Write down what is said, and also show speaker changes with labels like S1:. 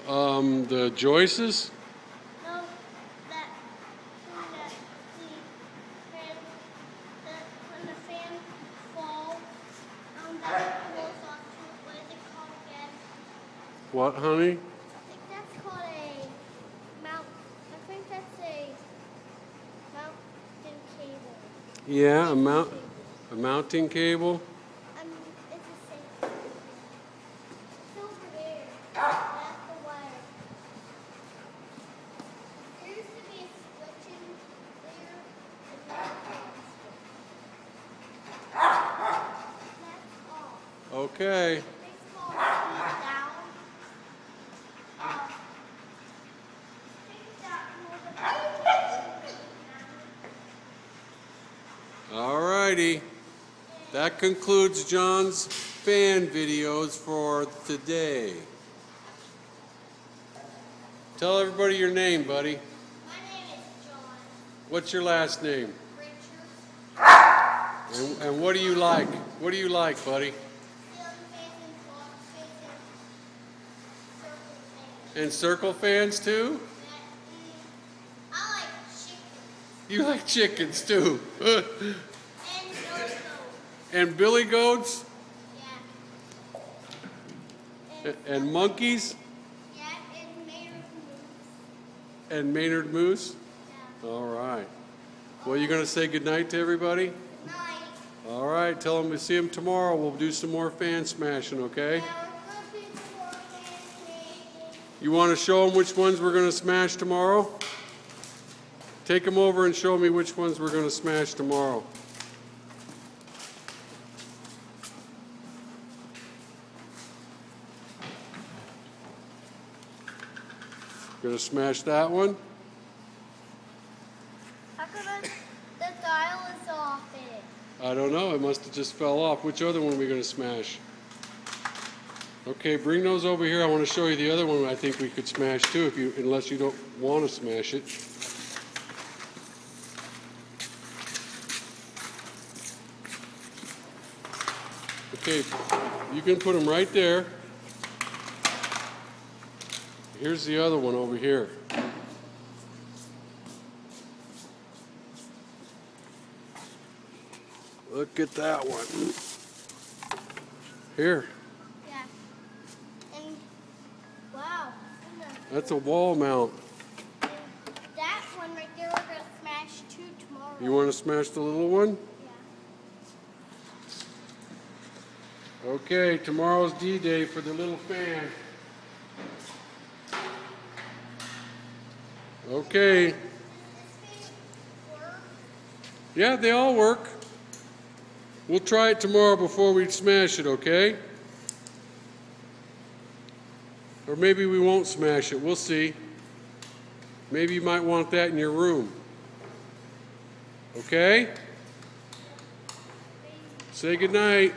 S1: The Joyces?
S2: No, that when the fan falls, that blows off to, what is it called again?
S1: What, honey?
S2: I think that's called a mount. I think that's a mountain cable.
S1: Yeah, a mounting cable.
S2: It's the same. It's over there. That's the wire. There used to be a switch in there, and that's all.
S1: Okay.
S2: It's called feet down. Feet down.
S1: Alrighty. That concludes John's fan videos for today. Tell everybody your name, buddy.
S2: My name is John.
S1: What's your last name?
S2: Richard.
S1: And what do you like? What do you like, buddy?
S2: Ceiling fans and clock fans and circle fans.
S1: And circle fans too?
S2: I like chicken.
S1: You like chickens too.
S2: And no-go.
S1: And billy goats?
S2: Yeah.
S1: And monkeys?
S2: Yeah, and Maynard Moose.
S1: And Maynard Moose?
S2: Yeah.
S1: All right. Well, you going to say goodnight to everybody?
S2: Night.
S1: All right. Tell them to see them tomorrow. We'll do some more fan smashing, okay?
S2: Yeah, we're going to do some more pancakes.
S1: You want to show them which ones we're going to smash tomorrow? Take them over and show me which ones we're going to smash tomorrow. Going to smash that one?
S2: How come the dial is off in it?
S1: I don't know. It must have just fell off. Which other one are we going to smash? Okay, bring those over here. I want to show you the other one I think we could smash too, unless you don't want to smash it. Okay, you can put them right there. Here's the other one over here. Look at that one. Here.
S2: Yeah. And, wow.
S1: That's a wall mount.
S2: And that one right there, we're going to smash too tomorrow.
S1: You want to smash the little one?
S2: Yeah.
S1: Okay, tomorrow's D-Day for the little fan. Okay. Yeah, they all work. We'll try it tomorrow before we smash it, okay? Or maybe we won't smash it. We'll see. Maybe you might want that in your room. Okay? Say goodnight.